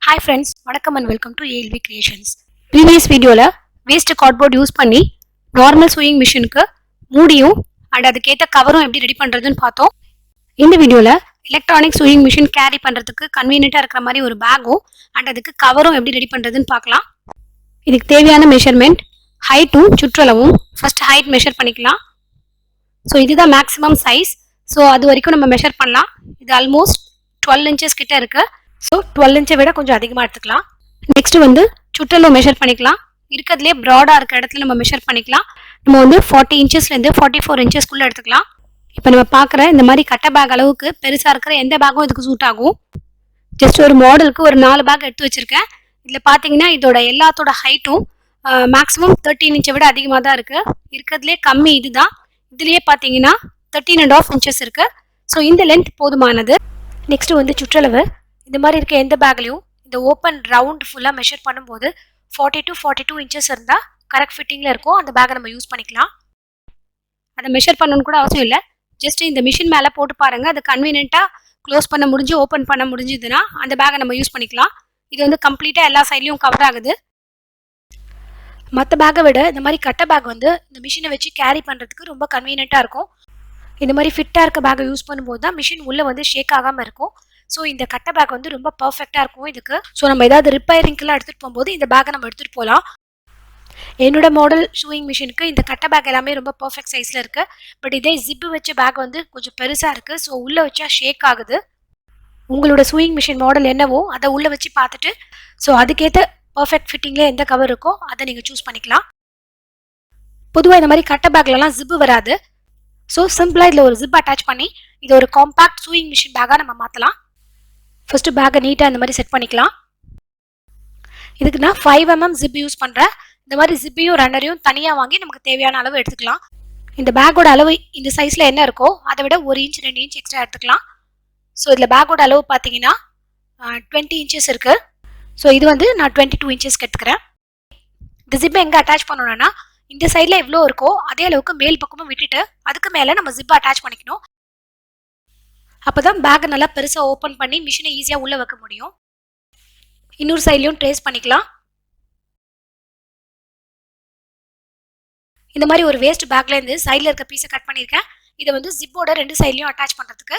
Hi friends, வணக்கம் and welcome to ALV Creations. Previous வீடியோல waste cardboard use பண்ணி normal sewing மிஷினுக்கு மூடியும் and அதுக்கேற்ற கவரும் எப்படி ரெடி பண்ணுறதுன்னு பார்த்தோம். இந்த வீடியோவில் எலக்ட்ரானிக் sewing மிஷின் கேரி பண்ணுறதுக்கு கன்வீனியண்ட்டாக இருக்கிற மாதிரி ஒரு பேக்கும் அண்ட் அதுக்கு கவரும் எப்படி ரெடி பண்ணுறதுன்னு பார்க்கலாம். இதுக்கு தேவையான மெஷர்மெண்ட் ஹைட்டும் சுற்றளவும் ஃபர்ஸ்ட் ஹைட் மெஷர் பண்ணிக்கலாம். ஸோ இதுதான் மேக்ஸிமம் சைஸ். ஸோ அது வரைக்கும் நம்ம மெஷர் பண்ணலாம். இது ஆல்மோஸ்ட் 12 இன்ச்சஸ் கிட்ட இருக்கு. ஸோ 12 இன்ச்சை விட கொஞ்சம் அதிகமாக எடுத்துக்கலாம். நெக்ஸ்ட் வந்து சுற்றளவு மெஷர் பண்ணிக்கலாம். இருக்கிறதுலே ப்ராடாக இருக்க இடத்துல நம்ம மெஷர் பண்ணிக்கலாம். நம்ம வந்து 40 இன்ச்சஸ்லேருந்து 44 இன்ச்சஸ்க்குள்ளே எடுத்துக்கலாம். இப்போ நம்ம பார்க்குற இந்த மாதிரி கட்டை பேக் அளவுக்கு பெருசாக இருக்கிற எந்த பேக்கும் இதுக்கு சூட் ஆகும். ஜஸ்ட் ஒரு மாடலுக்கு ஒரு 4 பேக் எடுத்து வச்சுருக்கேன். இதில் பார்த்தீங்கன்னா இதோட எல்லாத்தோட ஹைட்டும் மேக்ஸிமம் 13 இன்ச்சை விட அதிகமாக தான் இருக்குது. இருக்கிறதுலே கம்மி இதுதான். இதுலேயே பார்த்தீங்கன்னா 13.5 இன்ச்சஸ் இருக்குது. ஸோ இந்த லென்த் போதுமானது. நெக்ஸ்ட் வந்து சுற்றளவு இந்த மாதிரி இருக்க எந்த பேக்லையும் இந்த ஓப்பன் ரவுண்ட் ஃபுல்லாக மெஷர் பண்ணும்போது 40 to 42 இன்ச்சஸ் இருந்தால் கரெக்ட் ஃபிட்டிங்கில் இருக்கும். அந்த பேக்கை நம்ம யூஸ் பண்ணிக்கலாம். அதை மெஷர் பண்ணணும்னு கூட அவசியம் இல்லை. ஜஸ்ட் இந்த மிஷின் மேலே போட்டு பாருங்கள். அது கன்வீனியண்ட்டாக க்ளோஸ் பண்ண முடிஞ்சு ஓப்பன் பண்ண முடிஞ்சுதுன்னா அந்த பேக்கை நம்ம யூஸ் பண்ணிக்கலாம். இது வந்து கம்ப்ளீட்டாக எல்லா சைட்லையும் கவர் ஆகுது. மற்ற பேக்கை விட இந்த மாதிரி கட்டை பேக் வந்து இந்த மிஷினை வச்சு கேரி பண்ணுறதுக்கு ரொம்ப கன்வீனியண்ட்டாக இருக்கும். இந்த மாதிரி ஃபிட்டாக இருக்க பேக்கை யூஸ் பண்ணும்போது தான் மிஷின் உள்ளே வந்து ஷேக் ஆகாமல் இருக்கும். ஸோ இந்த கட்டை பேக் வந்து ரொம்ப பர்ஃபெக்டாக இருக்கும் இதுக்கு. ஸோ நம்ம ஏதாவது ரிப்பேரிங்க்கெல்லாம் எடுத்துகிட்டு போகும்போது இந்த பேக்கை நம்ம எடுத்துகிட்டு போகலாம். என்னோட மாடல் ஷூயிங் மிஷினுக்கு இந்த கட்டை பேக் எல்லாமே ரொம்ப பர்ஃபெக்ட் சைஸில் இருக்குது. பட் இதே ஜிப்பு வச்ச பேக் வந்து கொஞ்சம் பெருசாக இருக்குது. ஸோ உள்ளே வச்சா ஷேக் ஆகுது. உங்களோட ஷூயிங் மிஷின் மாடல் என்னவோ அதை உள்ளே வச்சு பார்த்துட்டு ஸோ அதுக்கேற்ற பர்ஃபெக்ட் ஃபிட்டிங்கில் எந்த கவர் இருக்கோ அதை நீங்கள் சூஸ் பண்ணிக்கலாம். பொதுவாக இந்த மாதிரி கட்டை பேக்லலாம் ஜிப்பு வராது. ஸோ சிம்பிளாக இதில் ஒரு ஜிப் அட்டாச் பண்ணி இது ஒரு காம்பேக்ட் ஷூயிங் மிஷின் பேக்காக நம்ம மாற்றலாம். ஃபர்ஸ்ட் பேக்கை நீட்டாக இந்த மாதிரி செட் பண்ணிக்கலாம். இதுக்கு நான் 5mm ஜிப் யூஸ் பண்ணுறேன். இந்த மாதிரி ஜிப்பையும் ரன்னரையும் தனியாக வாங்கி நமக்கு தேவையான அளவு எடுத்துக்கலாம். இந்த பேக்கோட அளவு இந்த சைஸில் என்ன இருக்கோ அதை விட 1 இன்ச் 2 இன்ச் எக்ஸ்ட்ரா எடுத்துக்கலாம். ஸோ இதில் பேக்கோட அளவு பார்த்தீங்கன்னா 20 இன்ச்சஸ் இருக்குது. ஸோ இது வந்து நான் 22 இன்ச்சஸ்க்கு எடுத்துக்கிறேன். இந்த ஜிப்பை எங்கே அட்டாச் பண்ணணும்னா இந்த சைடில் எவ்வளோ இருக்கோ அதே அளவுக்கு மேல் பக்கமும் விட்டுட்டு அதுக்கு மேலே நம்ம ஜிப்பை அட்டாச் பண்ணிக்கணும். அப்போ தான் பேக்கை நல்லா பெருசாக ஓப்பன் பண்ணி மிஷினை ஈஸியாக உள்ளே வைக்க முடியும். இன்னொரு சைட்லையும் ட்ரேஸ் பண்ணிக்கலாம். இந்த மாதிரி ஒரு வேஸ்ட் பேக்லேருந்து சைடில் இருக்க பீஸை கட் பண்ணியிருக்கேன். இதை வந்து ஜிப்போட 2 சைட்லையும் அட்டாச் பண்ணுறதுக்கு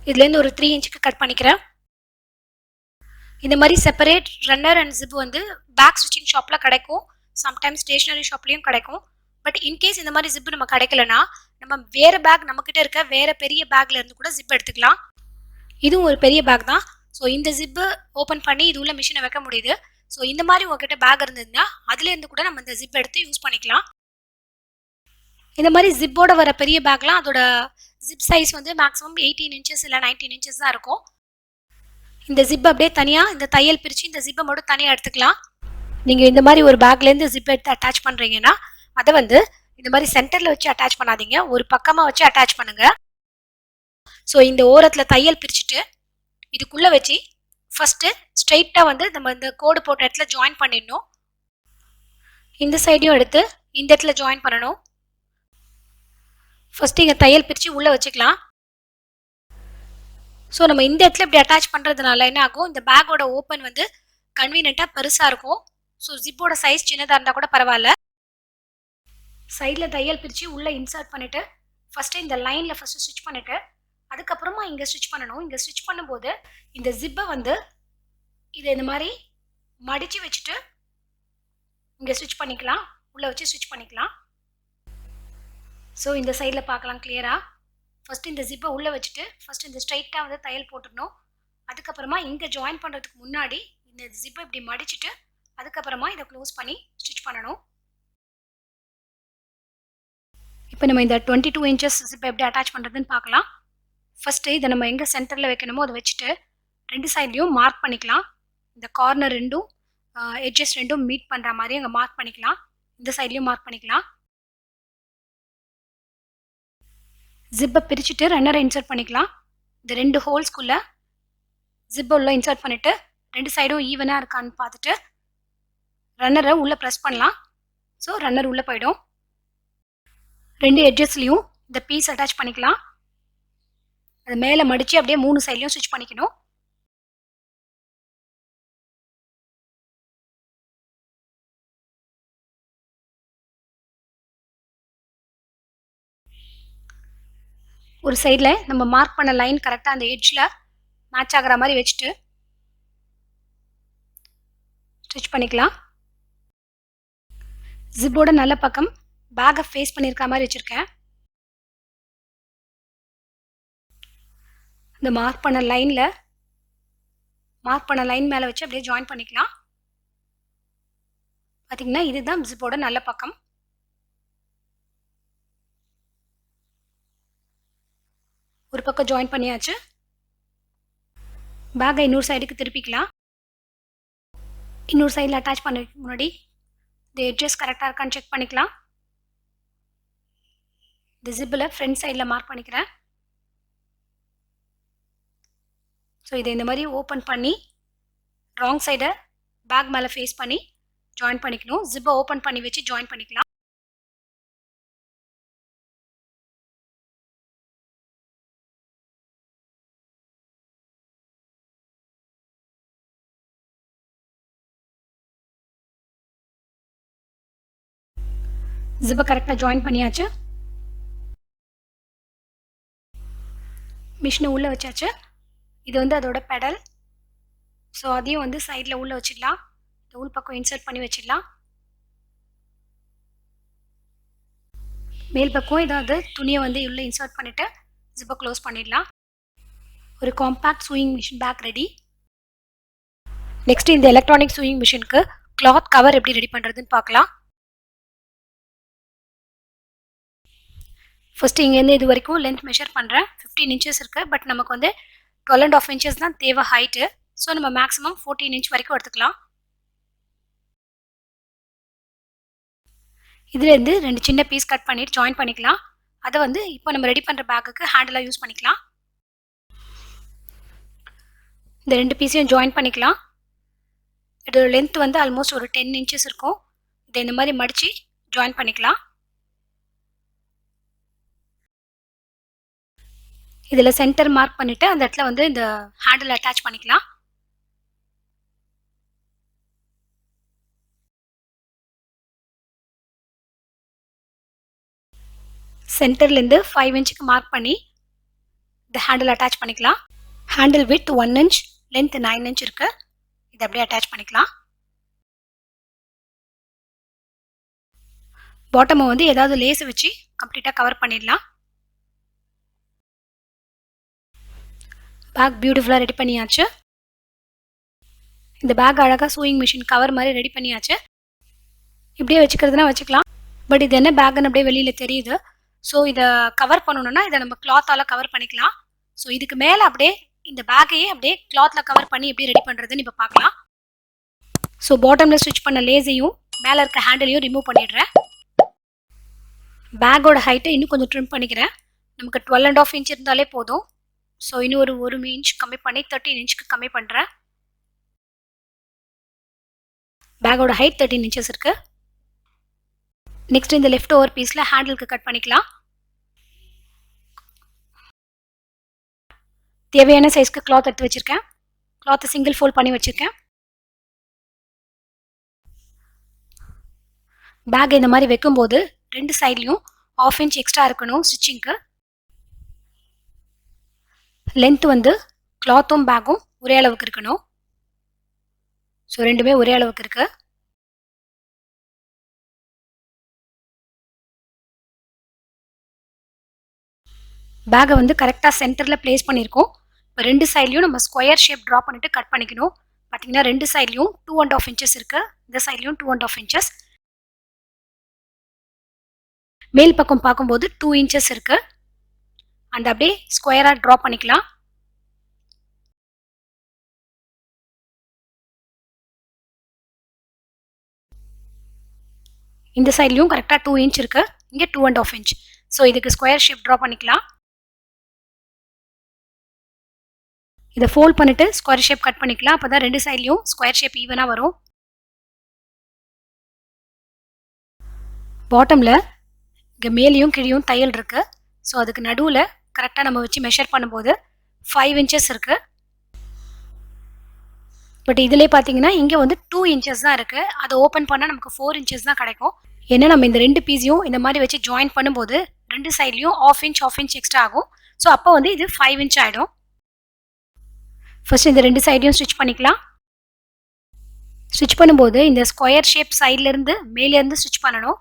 இதுலேருந்து ஒரு 3 இன்ச்சுக்கு கட் பண்ணிக்கிறேன். இந்த மாதிரி செப்பரேட் ரன்னர் அண்ட் ஜிப் வந்து பேக் ஸ்டிச்சிங் ஷாப்பில் கிடைக்கும். சம்டைம்ஸ் ஸ்டேஷ்னரி ஷாப்லேயும் கிடைக்கும். பட் இன்கேஸ் இந்த மாதிரி ஜிப்பு நம்ம கிடைக்கலனா நம்ம வேறு பேக் நம்மக்கிட்ட இருக்க வேறு பெரிய பேக்ல இருந்து கூட ஜிப் எடுத்துக்கலாம். இதுவும் ஒரு பெரிய பேக் தான். ஸோ இந்த ஜிப்பு ஓப்பன் பண்ணி இது உள்ள மிஷினை வைக்க முடியுது. ஸோ இந்த மாதிரி உங்ககிட்ட பேக் இருந்ததுன்னா அதுலேருந்து கூட நம்ம இந்த ஜிப் எடுத்து யூஸ் பண்ணிக்கலாம். இந்த மாதிரி ஜிப்போட வர பெரிய பேக்லாம் அதோட ஜிப் சைஸ் வந்து மேக்ஸிமம் 18 இன்ச்சஸ் இல்லை 19 இன்ச்சஸ் தான் இருக்கும். இந்த ஜிப் அப்படியே தனியாக இந்த தையல் பிரித்து இந்த ஜிப்பை மட்டும் தனியாக எடுத்துக்கலாம். நீங்கள் இந்த மாதிரி ஒரு பேக்லேருந்து ஜிப் எடுத்து அட்டாச் பண்ணுறீங்கன்னா அதை வந்து இந்த மாதிரி சென்டரில் வச்சு அட்டாச் பண்ணாதீங்க, ஒரு பக்கமாக வச்சு அட்டாச் பண்ணுங்கள். ஸோ இந்த ஓரத்தில் தையல் பிரிச்சுட்டு இதுக்குள்ளே வச்சு ஃபஸ்ட்டு ஸ்ட்ரைட்டாக வந்து நம்ம இந்த கோடு போட்ட இடத்துல ஜாயின் பண்ணிடணும். இந்த சைடையும் எடுத்து இந்த இடத்துல ஜாயின் பண்ணணும். ஃபஸ்ட்டு இங்கே தையல் பிரித்து உள்ளே வச்சுக்கலாம். ஸோ நம்ம இந்த இடத்துல இப்படி அட்டாச் பண்ணுறதுனால என்ன ஆகும், இந்த பேக்கோட ஓப்பன் வந்து கன்வீனியண்ட்டாக பெருசாக இருக்கும். ஸோ ஜிப்போட சைஸ் சின்னதாக இருந்தால் கூட பரவாயில்ல. சைடில் தையல் பிரித்து உள்ளே இன்சர்ட் பண்ணிவிட்டு ஃபஸ்ட்டு இந்த லைனில் ஃபஸ்ட்டு ஸ்டிச் பண்ணிவிட்டு அதுக்கப்புறமா இங்கே ஸ்டிச் பண்ணணும். இங்கே ஸ்டிச் பண்ணும்போது இந்த ஜிப்பை வந்து இதை இந்த மாதிரி மடித்து வச்சுட்டு இங்கே ஸ்டிச் பண்ணிக்கலாம். உள்ளே வச்சு ஸ்டிச் பண்ணிக்கலாம். ஸோ இந்த சைடில் பார்க்கலாம் கிளியராக. ஃபஸ்ட்டு இந்த ஜிப்பை உள்ளே வச்சுட்டு ஃபஸ்ட்டு இந்த ஸ்ட்ரைட்டாக வந்து தையல் போட்டுடணும். அதுக்கப்புறமா இங்கே ஜாயின் பண்ணுறதுக்கு முன்னாடி இந்த ஜிப்பை இப்படி மடிச்சுட்டு அதுக்கப்புறமா இதை க்ளோஸ் பண்ணி ஸ்டிச் பண்ணணும். இப்போ நம்ம இந்த 22 இன்ச்சஸ் ஜிப்பை எப்படி அட்டாச் பண்ணுறதுன்னு பார்க்கலாம். ஃபஸ்ட்டு இதை நம்ம எங்கே சென்டரில் வைக்கணுமோ அதை வச்சுட்டு 2 சைட்லையும் மார்க் பண்ணிக்கலாம். இந்த கார்னர் ரெண்டும் எட்ஜஸ் ரெண்டும் மீட் பண்ணுற மாதிரி அங்கே மார்க் பண்ணிக்கலாம். இந்த சைட்லையும் மார்க் பண்ணிக்கலாம். ஜிப்பை பிரிச்சுட்டு ரன்னரை இன்சர்ட் பண்ணிக்கலாம். இந்த 2 ஹோல்ஸ்குள்ளே ஜிப்பை உள்ள இன்சர்ட் பண்ணிவிட்டு 2 சைடும் ஈவனாக இருக்கான்னு பார்த்துட்டு ரன்னரை உள்ளே ப்ரெஸ் பண்ணலாம். ஸோ ரன்னர் உள்ளே போயிடும். 2 எட்ஜஸ்லையும் இந்த பீஸ் அட்டாச் பண்ணிக்கலாம். அது மேலே மடித்து அப்படியே 3 சைட்லையும் ஸ்டிச் பண்ணிக்கணும். ஒரு சைடில் நம்ம மார்க் பண்ண லைன் கரெக்டாக அந்த எட்ஜில் மேட்ச் ஆகிற மாதிரி வச்சுட்டு ஸ்டிச் பண்ணிக்கலாம். ஜிப்போட நல்ல பக்கம் பேக்கை ஃபேஸ் பண்ணியிருக்க மாதிரி வச்சுருக்கேன். இந்த மார்க் பண்ண லைன் மேலே வச்சு அப்படியே ஜாயின் பண்ணிக்கலாம். பார்த்தீங்கன்னா இதுதான் ஜிப்போட நல்ல பக்கம். ஒரு பக்கம் ஜாயின் பண்ணியாச்சு. பேக்கை இன்னொரு சைடுக்கு திருப்பிக்கலாம். இன்னொரு சைடில் அட்டாச் பண்ணதுக்கு முன்னாடி இந்த எட்ஜஸ் கரெக்டாக இருக்கான்னு செக் பண்ணிக்கலாம். இந்த ஜிப்பில் ஃப்ரண்ட் சைடில் மார்க் பண்ணிக்கிறேன். ஸோ இதை இந்த மாதிரி ஓப்பன் பண்ணி ராங் சைடை பேக் மேலே ஃபேஸ் பண்ணி ஜாயின் பண்ணிக்கணும். ஜிப்பை ஓப்பன் பண்ணி வச்சு ஜாயின் பண்ணிக்கலாம். ஜிப்பை கரெக்டாக ஜாயின் பண்ணியாச்சு. மிஷினை உள்ளே வச்சாச்சு. இது வந்து அதோட பெடல். ஸோ அதையும் வந்து சைடில் உள்ளே வச்சிடலாம். இந்த உள் பக்கம் இன்சர்ட் பண்ணி வச்சிடலாம். மேல் பக்கம் ஏதாவது துணியை வந்து உள்ளே இன்சர்ட் பண்ணிவிட்டு ஜிப்பை க்ளோஸ் பண்ணிடலாம். ஒரு compact sewing machine bag ready. Next இந்த எலக்ட்ரானிக் சூயிங் மிஷினுக்கு கிளாத் கவர் எப்படி ரெடி பண்ணுறதுன்னு பார்க்கலாம். ஃபஸ்ட்டு இங்கேருந்து இது வரைக்கும் லென்த் மெஷர் பண்ணுறேன். 15 inches இருக்குது. பட் நமக்கு வந்து 12.5 inches தான் தேவை ஹைட்டு. ஸோ நம்ம மேக்ஸிமம் 14 inch வரைக்கும் எடுத்துக்கலாம். இதுலேருந்து 2 சின்ன பீஸ் கட் பண்ணிட்டு ஜாயின் பண்ணிக்கலாம். அதை வந்து இப்போ நம்ம ரெடி பண்ணுற பேக்குக்கு ஹேண்டிலாக யூஸ் பண்ணிக்கலாம். இந்த 2 பீஸையும் ஜாயின் பண்ணிக்கலாம். இதோட லென்த் வந்து ஆல்மோஸ்ட் ஒரு 10 inches இருக்கும். இதை இந்த மாதிரி மடித்து ஜாயின் பண்ணிக்கலாம். இதில் சென்டர் மார்க் பண்ணிவிட்டு அந்த இடத்துல வந்து இந்த ஹேண்டில் அட்டாச் பண்ணிக்கலாம். சென்டர்லேருந்து 5 inch மார்க் பண்ணி இந்த ஹேண்டில் அட்டாச் பண்ணிக்கலாம். Handle with 1 inch, length 9 inch இருக்குது. இதை அப்படியே அட்டாச் பண்ணிக்கலாம். பாட்டமை வந்து ஏதாவது லேஸ் வச்சு கம்ப்ளீட்டாக கவர் பண்ணிடலாம். பேக் பியூட்டிஃபுல்லாக ரெடி பண்ணியாச்சு. இந்த பேக் அழகாக சூயிங் மிஷின் கவர் மாதிரி ரெடி பண்ணியாச்சு. இப்படியே வச்சுக்கிறதுனா வச்சுக்கலாம். பட் இது என்ன பேக்குன்னு அப்படியே வெளியில் தெரியுது. ஸோ இதை கவர் பண்ணணுன்னா இதை நம்ம கிளாத்தால் கவர் பண்ணிக்கலாம். ஸோ இதுக்கு மேலே அப்படியே இந்த பேக்கையே அப்படியே கிளாத்தில் கவர் பண்ணி எப்படி ரெடி பண்ணுறதுன்னு இப்போ பார்க்கலாம். ஸோ பாட்டமில் ஸ்டிச் பண்ண லேஸையும் மேலே இருக்க ஹேண்டிலையும் ரிமூவ் பண்ணிடுறேன். பேக்கோட ஹைட்டை இன்னும் கொஞ்சம் ட்ரிம் பண்ணிக்கிறேன். நமக்கு 12.5 inch இருந்தாலே போதும். ஸோ இன்னும் ஒரு 1 inch கம்மி பண்ணி 13 inchக்கு கம்மி பண்ணுறேன். பேக்கோட ஹைட் 13 inches இருக்குது. நெக்ஸ்ட் இந்த லெஃப்ட் ஓவர் பீஸில் ஹேண்டிலுக்கு கட் பண்ணிக்கலாம். தேவையான சைஸ்க்கு கிளாத் எடுத்து வச்சுருக்கேன். கிளாத்தை சிங்கிள் ஃபோல்ட் பண்ணி வச்சுருக்கேன். பேக் இந்த மாதிரி வைக்கும்போது 2 சைட்லையும் 1/2 inch எக்ஸ்ட்ரா இருக்கணும் ஸ்டிச்சிங்க்கு. லென்த் வந்து கிளாத்தும் பேக்கும் ஒரே அளவுக்கு இருக்கணும். ஸோ ரெண்டுமே ஒரே அளவுக்கு இருக்குது. பேக்கை வந்து கரெக்டாக சென்டரில் பிளேஸ் பண்ணியிருக்கோம். இப்போ 2 சைட்லையும் நம்ம ஸ்கொயர் ஷேப் ட்ரா பண்ணிவிட்டு கட் பண்ணிக்கணும். பார்த்தீங்கன்னா 2 சைட்லையும் 2.5 inches இருக்குது. இந்த சைட்லையும் 2.5 inches. மேல் பக்கம் பார்க்கும்போது 2 inches இருக்குது. அந்த அப்படியே ஸ்கொயராக ட்ரா பண்ணிக்கலாம். இந்த சைட்லையும் கரெக்டாக 2 inch இருக்குது. இங்கே 2.5 inch. ஸோ இதுக்கு ஸ்கொயர் ஷேப் ட்ரா பண்ணிக்கலாம். இதை ஃபோல்ட் பண்ணிவிட்டு ஸ்கொயர் ஷேப் கட் பண்ணிக்கலாம். அப்போ தான் 2 சைட்லையும் ஸ்கொயர் ஷேப் ஈவனாக வரும். பாட்டமில் இங்கே மேலேயும் கீழேயும் தையல் இருக்குது. ஸோ அதுக்கு நடுவில் கரெக்டாக நம்ம வச்சு மெஷர் பண்ணும்போது 5 inches இருக்குது. பட் இதிலே பார்த்தீங்கன்னா இங்கே வந்து 2 inches தான் இருக்குது. அதை ஓப்பன் பண்ணால் நமக்கு 4 inches தான் கிடைக்கும். ஏன்னா நம்ம இந்த 2 பீஸையும் இந்த மாதிரி வச்சு ஜாயின் பண்ணும்போது 2 சைட்லையும் 1/2 inch எக்ஸ்ட்ரா ஆகும். ஸோ அப்போ வந்து இது 5 இன்ச் ஆகிடும். ஃபர்ஸ்ட் இந்த ரெண்டு சைடையும் ஸ்டிச் பண்ணிக்கலாம். ஸ்டிச் பண்ணும்போது இந்த ஸ்கொயர் ஷேப் சைட்லேருந்து மேலேருந்து ஸ்டிச் பண்ணணும்.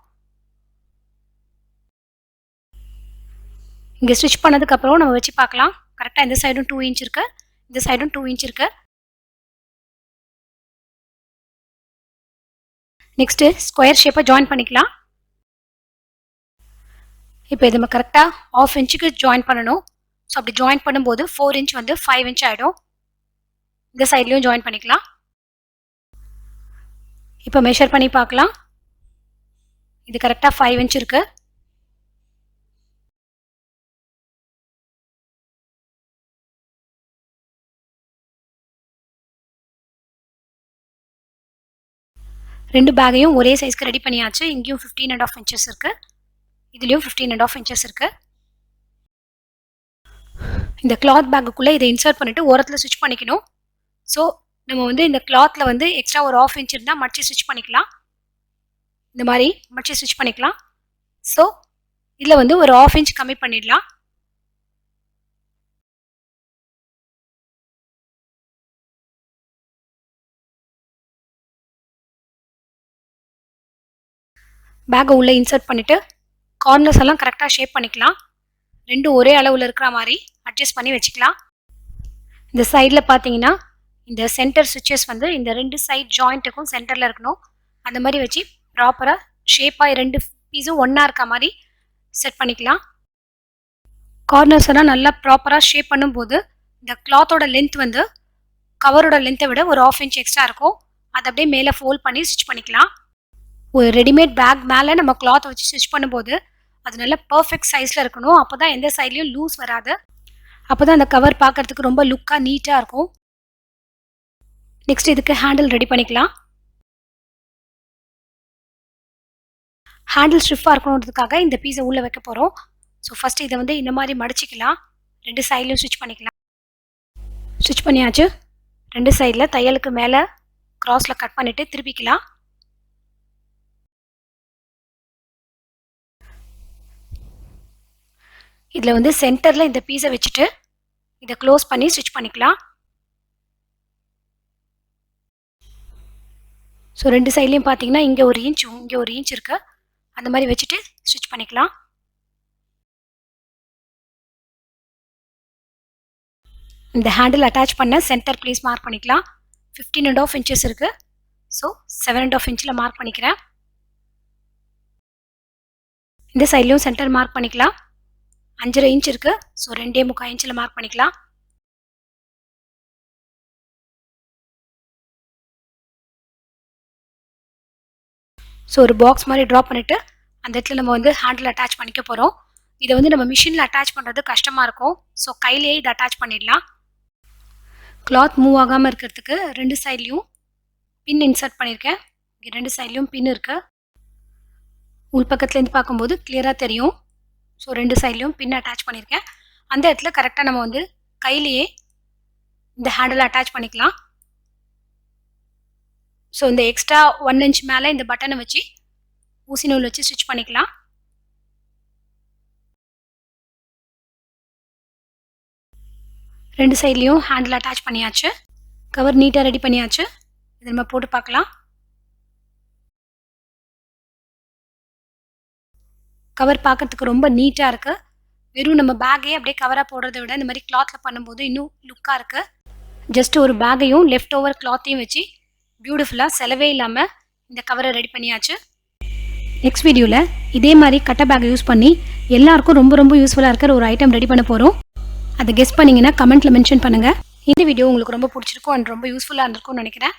இங்கே ஸ்டிச் பண்ணதுக்கப்புறம் நம்ம வச்சு பார்க்கலாம். கரெக்டாக இந்த சைடும் 2 இன்ச் இருக்குது, இந்த சைடும் 2 இன்ச் இருக்குது. நெக்ஸ்ட்டு ஸ்கொயர் ஷேப்பை ஜாயின் பண்ணிக்கலாம். இப்போ இது நம்ம கரெக்டாக 1/2 இன்ச்சுக்கு ஜாயின் பண்ணணும். ஸோ அப்படி ஜாயின் பண்ணும்போது 4 இன்ச் வந்து 5 இன்ச் ஆகிடும். இந்த சைட்லேயும் ஜாயின் பண்ணிக்கலாம். இப்போ மெஷர் பண்ணி பார்க்கலாம். இது கரெக்டாக 5 இன்ச் இருக்கு. ரெண்டு பேக்கையும் ஒரே சைஸ்க்கு ரெடி பண்ணியாச்சு. இங்கேயும் 15.5 இன்ச்சஸ் இருக்கு, இதுலேயும் 15.5 இன்ச்சஸ் இருக்கு. இந்த கிளாத் பேக்குக்குள்ளே இதை இன்சர்ட் பண்ணிட்டு ஓரத்தில் ஸ்டிச் பண்ணிக்கணும். ஸோ நம்ம வந்து இந்த கிளாத்தில் வந்து எக்ஸ்ட்ரா ஒரு 1/2 இன்ச் இருந்தால் மடிச்சு ஸ்டிச் பண்ணிக்கலாம். இந்த மாதிரி மடிச்சு ஸ்டிச் பண்ணிக்கலாம். ஸோ இதில் வந்து ஒரு 1/2 இன்ச் கம்மி பண்ணிடலாம். பேக்கை உள்ளே இன்சர்ட் பண்ணிவிட்டு கார்னர்ஸ் எல்லாம் கரெக்டாக ஷேப் பண்ணிக்கலாம். ரெண்டும் ஒரே அளவில் இருக்கிற மாதிரி அட்ஜஸ்ட் பண்ணி வச்சுக்கலாம். இந்த சைடில் பார்த்தீங்கன்னா இந்த சென்டர் ஸ்டிச்சஸ் வந்து இந்த ரெண்டு சைட் ஜாயிண்ட்டுக்கும் சென்டரில் இருக்கணும். அந்த மாதிரி வச்சு ப்ராப்பராக ஷேப்பாக ரெண்டு பீஸும் ஒன்றா இருக்க மாதிரி செட் பண்ணிக்கலாம். கார்னர்ஸ் எல்லாம் நல்லா ப்ராப்பராக ஷேப் பண்ணும்போது இந்த கிளாத்தோட லென்த் வந்து கவரோட லென்த்தை விட ஒரு 1/2 இன்ச் எக்ஸ்ட்ரா இருக்கும். அதை அப்படியே மேலே ஃபோல்ட் பண்ணி ஸ்டிச் பண்ணிக்கலாம். ஒரு ரெடிமேட் பேக் மேலே நம்ம கிளாத்தை வச்சு ஸ்டிச் பண்ணும்போது அது நல்லா பர்ஃபெக்ட் சைஸில் இருக்கணும். அப்போ தான் எந்த சைட்லேயும் லூஸ் வராது. அப்போ தான் அந்த கவர் பார்க்குறதுக்கு ரொம்ப லுக்காக நீட்டாக இருக்கும். நெக்ஸ்ட் இதுக்கு ஹேண்டில் ரெடி பண்ணிக்கலாம். ஹேண்டில் ஸ்டிஃபாக இருக்கணுன்றதுக்காக இந்த பீஸை உள்ளே வைக்க போகிறோம். ஸோ ஃபஸ்ட்டு இதை வந்து இந்த மாதிரி மடிச்சிக்கலாம். ரெண்டு சைட்லையும் ஸ்டிச் பண்ணிக்கலாம். ஸ்டிச் பண்ணியாச்சு. ரெண்டு சைடில் தையலுக்கு மேலே கிராஸில் கட் பண்ணிவிட்டு திருப்பிக்கலாம். இதில் வந்து சென்டரில் இந்த பீஸை வச்சுட்டு இதை க்ளோஸ் பண்ணி ஸ்டிச் பண்ணிக்கலாம். ஸோ ரெண்டு சைட்லேயும் பார்த்தீங்கன்னா இங்கே ஒரு இன்ச் இங்கே ஒரு இன்ச் இருக்குது. அந்த மாதிரி வச்சுட்டு ஸ்டிச் பண்ணிக்கலாம். இந்த ஹேண்டில் அட்டாச் பண்ண சென்டர் பிளேஸ் மார்க் பண்ணிக்கலாம். 15.5 இன்ச்சஸ் இருக்குது. ஸோ 7.5 இன்ச்சில் மார்க் பண்ணிக்கிறேன். இந்த சைட்லேயும் சென்டர் மார்க் பண்ணிக்கலாம். 5.5 இன்ச் இருக்குது. ஸோ 2.25 இன்ச்சில் மார்க் பண்ணிக்கலாம். ஸோ ஒரு பாக்ஸ் மாதிரி ட்ரா பண்ணிவிட்டு அந்த இடத்துல நம்ம வந்து ஹேண்டில் அட்டாச் பண்ணிக்க போகிறோம். இதை வந்து நம்ம மிஷினில் அட்டாச் பண்ணுறது கஷ்டமாக இருக்கும். ஸோ கையிலேயே இதை அட்டாச் பண்ணிடலாம். கிளாத் மூவ் ஆகாமல் இருக்கிறதுக்கு ரெண்டு சைட்லேயும் பின் இன்சர்ட் பண்ணியிருக்கேன். இங்கே ரெண்டு சைட்லேயும் பின் இருக்குது. உள் பக்கத்துலேருந்து பார்க்கும்போது கிளியராக தெரியும். ஸோ ரெண்டு சைட்லேயும் பின் அட்டாச் பண்ணியிருக்கேன். அந்த இடத்துல கரெக்டாக நம்ம வந்து கையிலேயே இந்த ஹேண்டில் அட்டாச் பண்ணிக்கலாம். ஸோ இந்த எக்ஸ்ட்ரா 1 இன்ச் மேலே இந்த பட்டனை வச்சு ஊசி நூல் வச்சு ஸ்டிச் பண்ணிக்கலாம். ரெண்டு சைட்லேயும் ஹேண்டில் அட்டாச் பண்ணியாச்சு. கவர் நீட்டாக ரெடி பண்ணியாச்சு. இதை நம்ம போட்டு பார்க்கலாம். கவர் பார்க்கறதுக்கு ரொம்ப நீட்டாக இருக்குது. வெறும் நம்ம பேக்கே அப்படியே கவராக போடுறத விட இந்த மாதிரி கிளாத்தில் பண்ணும்போது இன்னும் லுக்காக இருக்குது. ஜஸ்ட் ஒரு பேக்கையும் லெஃப்ட் ஓவர் கிளாத்தையும் வச்சு பியூட்டிஃபுல்லாக செலவே இல்லாமல் இந்த கவரை ரெடி பண்ணியாச்சு. நெக்ஸ்ட் வீடியோவில் இதே மாதிரி கட்டை பேக்கை யூஸ் பண்ணி எல்லாருக்கும் ரொம்ப ரொம்ப யூஸ்ஃபுல்லாக இருக்கிற ஒரு ஐட்டம் ரெடி பண்ண போகிறோம். அதை கெஸ் பண்ணிங்கன்னா கமெண்ட்டில் மென்ஷன் பண்ணுங்கள். இந்த வீடியோ உங்களுக்கு ரொம்ப பிடிச்சிருக்கும் அண்ட் ரொம்ப யூஸ்ஃபுல்லாக இருந்திருக்கும்னு நினைக்கிறேன்.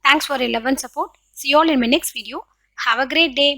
Thanks for your love and support. See you all in my next video. Have a great day.